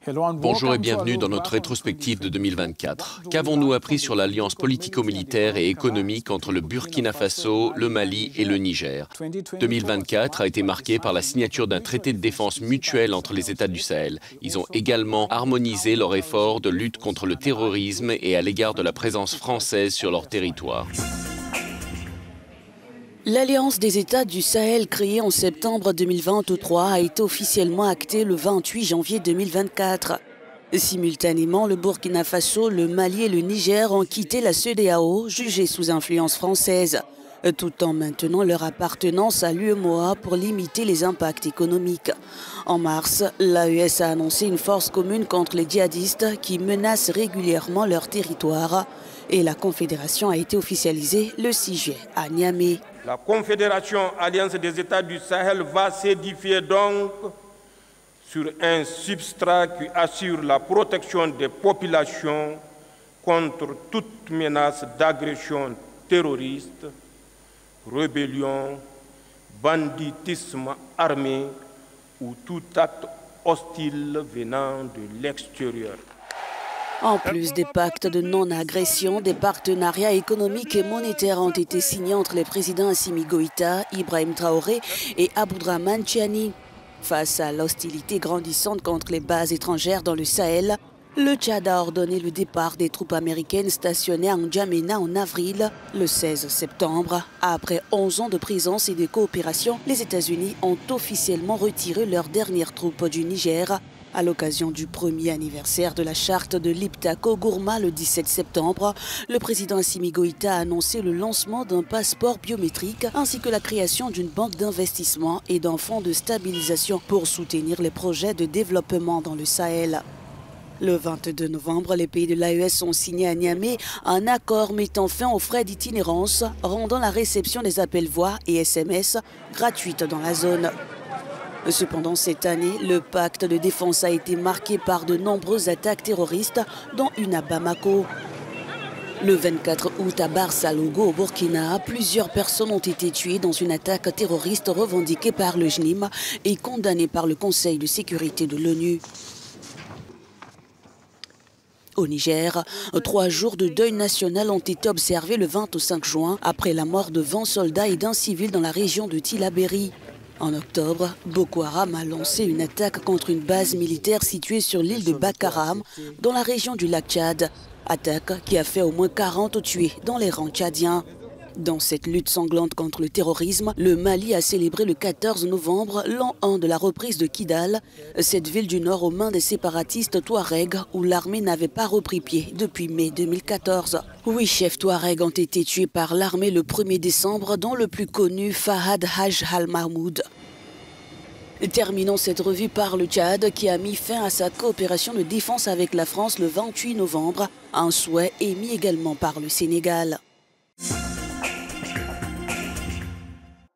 Bonjour et bienvenue dans notre rétrospective de 2024. Qu'avons-nous appris sur l'alliance politico-militaire et économique entre le Burkina Faso, le Mali et le Niger? 2024 a été marqué par la signature d'un traité de défense mutuelle entre les États du Sahel. Ils ont également harmonisé leurs efforts de lutte contre le terrorisme et à l'égard de la présence française sur leur territoire. L'Alliance des États du Sahel, créée en septembre 2023, a été officiellement actée le 28 janvier 2024. Simultanément, le Burkina Faso, le Mali et le Niger ont quitté la CEDEAO, jugée sous influence française, tout en maintenant leur appartenance à l'UEMOA pour limiter les impacts économiques. En mars, l'AES a annoncé une force commune contre les djihadistes qui menacent régulièrement leur territoire. Et la Confédération a été officialisée le 6 juillet à Niamey. La Confédération Alliance des États du Sahel va s'édifier donc sur un substrat qui assure la protection des populations contre toute menace d'agression terroriste, rébellion, banditisme armé ou tout acte hostile venant de l'extérieur. En plus des pactes de non-agression, des partenariats économiques et monétaires ont été signés entre les présidents Assimi Goïta, Ibrahim Traoré et Abdourahmane Tiani. Face à l'hostilité grandissante contre les bases étrangères dans le Sahel, le Tchad a ordonné le départ des troupes américaines stationnées à N'Djamena en avril. Le 16 septembre, après 11 ans de présence et de coopération, les États-Unis ont officiellement retiré leurs dernières troupes du Niger. À l'occasion du premier anniversaire de la charte de Liptako-Gourma le 17 septembre, le président Assimi Goïta a annoncé le lancement d'un passeport biométrique ainsi que la création d'une banque d'investissement et d'un fonds de stabilisation pour soutenir les projets de développement dans le Sahel. Le 22 novembre, les pays de l'AES ont signé à Niamey un accord mettant fin aux frais d'itinérance, rendant la réception des appels voix et SMS gratuite dans la zone. Cependant, cette année, le pacte de défense a été marqué par de nombreuses attaques terroristes, dont une à Bamako. Le 24 août, à Barsalogo, au Burkina, plusieurs personnes ont été tuées dans une attaque terroriste revendiquée par le JNIM et condamnée par le Conseil de sécurité de l'ONU. Au Niger, 3 jours de deuil national ont été observés le 25 juin après la mort de 20 soldats et d'un civil dans la région de Tillabéri. En octobre, Boko Haram a lancé une attaque contre une base militaire située sur l'île de Bakaram, dans la région du lac Tchad. Attaque qui a fait au moins 40 tués dans les rangs tchadiens. Dans cette lutte sanglante contre le terrorisme, le Mali a célébré le 14 novembre l'an 1 de la reprise de Kidal, cette ville du nord aux mains des séparatistes Touaregs où l'armée n'avait pas repris pied depuis mai 2014. 8 chefs Touaregs ont été tués par l'armée le 1er décembre, dont le plus connu Fahad Haj al-Mahmoud. Terminons cette revue par le Tchad qui a mis fin à sa coopération de défense avec la France le 28 novembre, un souhait émis également par le Sénégal.